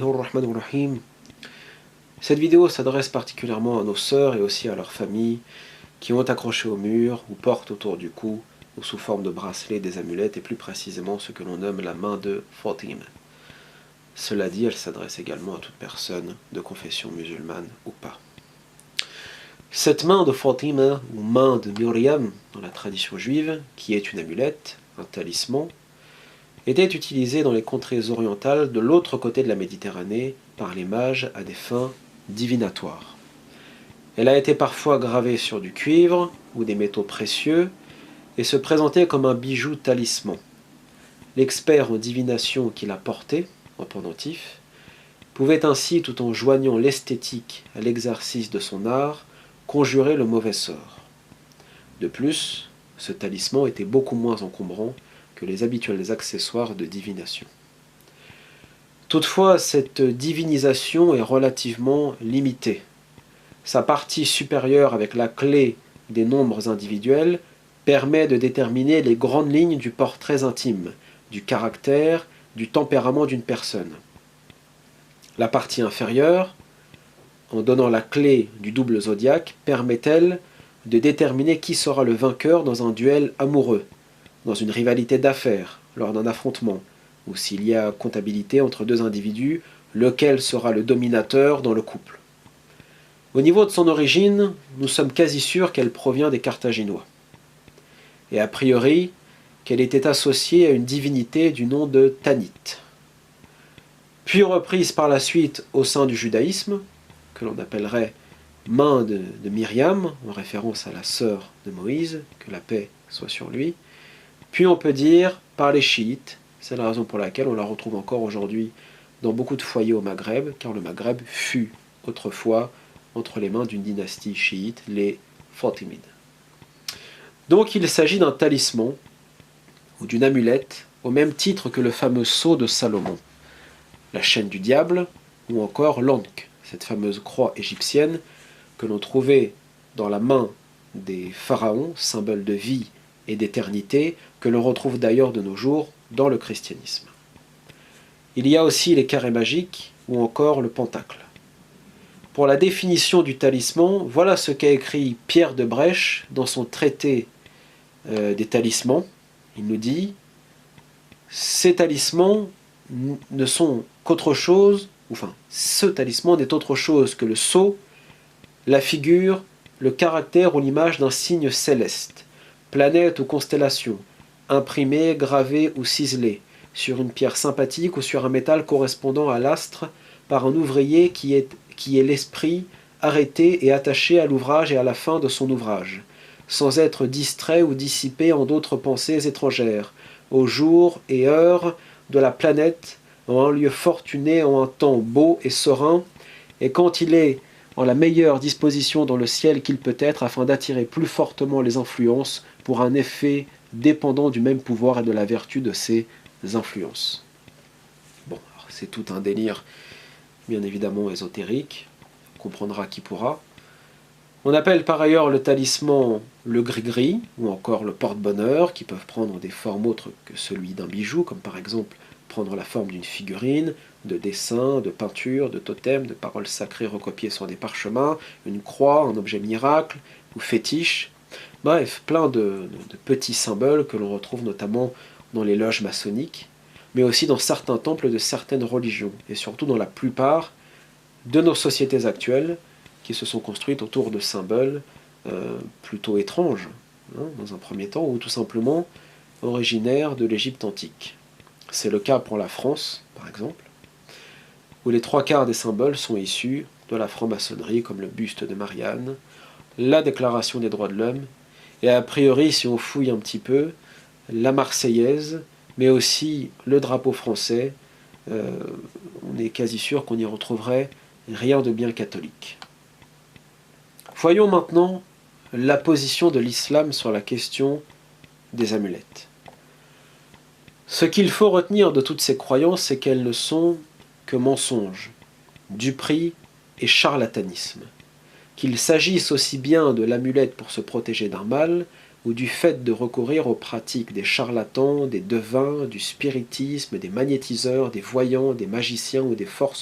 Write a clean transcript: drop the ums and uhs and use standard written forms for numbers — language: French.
Bismillahirrahmanirrahim. Cette vidéo s'adresse particulièrement à nos sœurs et aussi à leurs familles qui ont accroché au mur ou portent autour du cou ou sous forme de bracelets des amulettes et plus précisément ce que l'on nomme la main de Fatima. Cela dit, elle s'adresse également à toute personne de confession musulmane ou pas. Cette main de Fatima ou main de Myriam dans la tradition juive, qui est une amulette, un talisman, était utilisée dans les contrées orientales de l'autre côté de la Méditerranée par les mages à des fins divinatoires. Elle a été parfois gravée sur du cuivre ou des métaux précieux et se présentait comme un bijou talisman. L'expert en divination qui la portait, en pendentif, pouvait ainsi, tout en joignant l'esthétique à l'exercice de son art, conjurer le mauvais sort. De plus, ce talisman était beaucoup moins encombrant que les habituels accessoires de divination. Toutefois, cette divinisation est relativement limitée. Sa partie supérieure avec la clé des nombres individuels permet de déterminer les grandes lignes du portrait intime, du caractère, du tempérament d'une personne. La partie inférieure, en donnant la clé du double zodiaque, permet-elle de déterminer qui sera le vainqueur dans un duel amoureux, dans une rivalité d'affaires, lors d'un affrontement, ou s'il y a comptabilité entre deux individus, lequel sera le dominateur dans le couple. Au niveau de son origine, nous sommes quasi sûrs qu'elle provient des Carthaginois, et a priori qu'elle était associée à une divinité du nom de Tanit. Puis reprise par la suite au sein du judaïsme, que l'on appellerait main de Myriam, en référence à la sœur de Moïse, que la paix soit sur lui. Puis on peut dire par les chiites, c'est la raison pour laquelle on la retrouve encore aujourd'hui dans beaucoup de foyers au Maghreb, car le Maghreb fut autrefois entre les mains d'une dynastie chiite, les Fatimides. Donc il s'agit d'un talisman ou d'une amulette, au même titre que le fameux sceau de Salomon, la chaîne du diable, ou encore l'Ankh, cette fameuse croix égyptienne que l'on trouvait dans la main des pharaons, symbole de vie et d'éternité, que l'on retrouve d'ailleurs de nos jours dans le christianisme. Il y a aussi les carrés magiques ou encore le pentacle. Pour la définition du talisman, voilà ce qu'a écrit Pierre de Brèche dans son traité des talismans. Il nous dit « Ces talismans ne sont qu'autre chose, ce talisman n'est autre chose que le sceau, la figure, le caractère ou l'image d'un signe céleste, planète ou constellation, imprimé, gravé ou ciselé, sur une pierre sympathique ou sur un métal correspondant à l'astre par un ouvrier qui est l'esprit arrêté et attaché à l'ouvrage et à la fin de son ouvrage, sans être distrait ou dissipé en d'autres pensées étrangères, au jour et heure de la planète, en un lieu fortuné, en un temps beau et serein, et quand il est en la meilleure disposition dans le ciel qu'il peut être, afin d'attirer plus fortement les influences pour un effet dépendant du même pouvoir et de la vertu de ces influences. Bon, c'est tout un délire, bien évidemment ésotérique, on comprendra qui pourra. On appelle par ailleurs le talisman le gris-gris, ou encore le porte-bonheur, qui peuvent prendre des formes autres que celui d'un bijou, comme par exemple prendre la forme d'une figurine, de dessin, de peinture, de totem, de paroles sacrées recopiées sur des parchemins, une croix, un objet miracle, ou fétiche. Bref, plein de petits symboles que l'on retrouve notamment dans les loges maçonniques, mais aussi dans certains temples de certaines religions, et surtout dans la plupart de nos sociétés actuelles, qui se sont construites autour de symboles plutôt étranges, dans un premier temps, ou tout simplement originaires de l'Égypte antique. C'est le cas pour la France, par exemple, où les 3/4 des symboles sont issus de la franc-maçonnerie, comme le buste de Marianne, la Déclaration des droits de l'homme, et a priori, si on fouille un petit peu, la Marseillaise, mais aussi le drapeau français, on est quasi sûr qu'on y retrouverait rien de bien catholique. Voyons maintenant la position de l'islam sur la question des amulettes. Ce qu'il faut retenir de toutes ces croyances, c'est qu'elles ne sont que mensonges, duperie et charlatanisme. Qu'il s'agisse aussi bien de l'amulette pour se protéger d'un mal, ou du fait de recourir aux pratiques des charlatans, des devins, du spiritisme, des magnétiseurs, des voyants, des magiciens ou des forces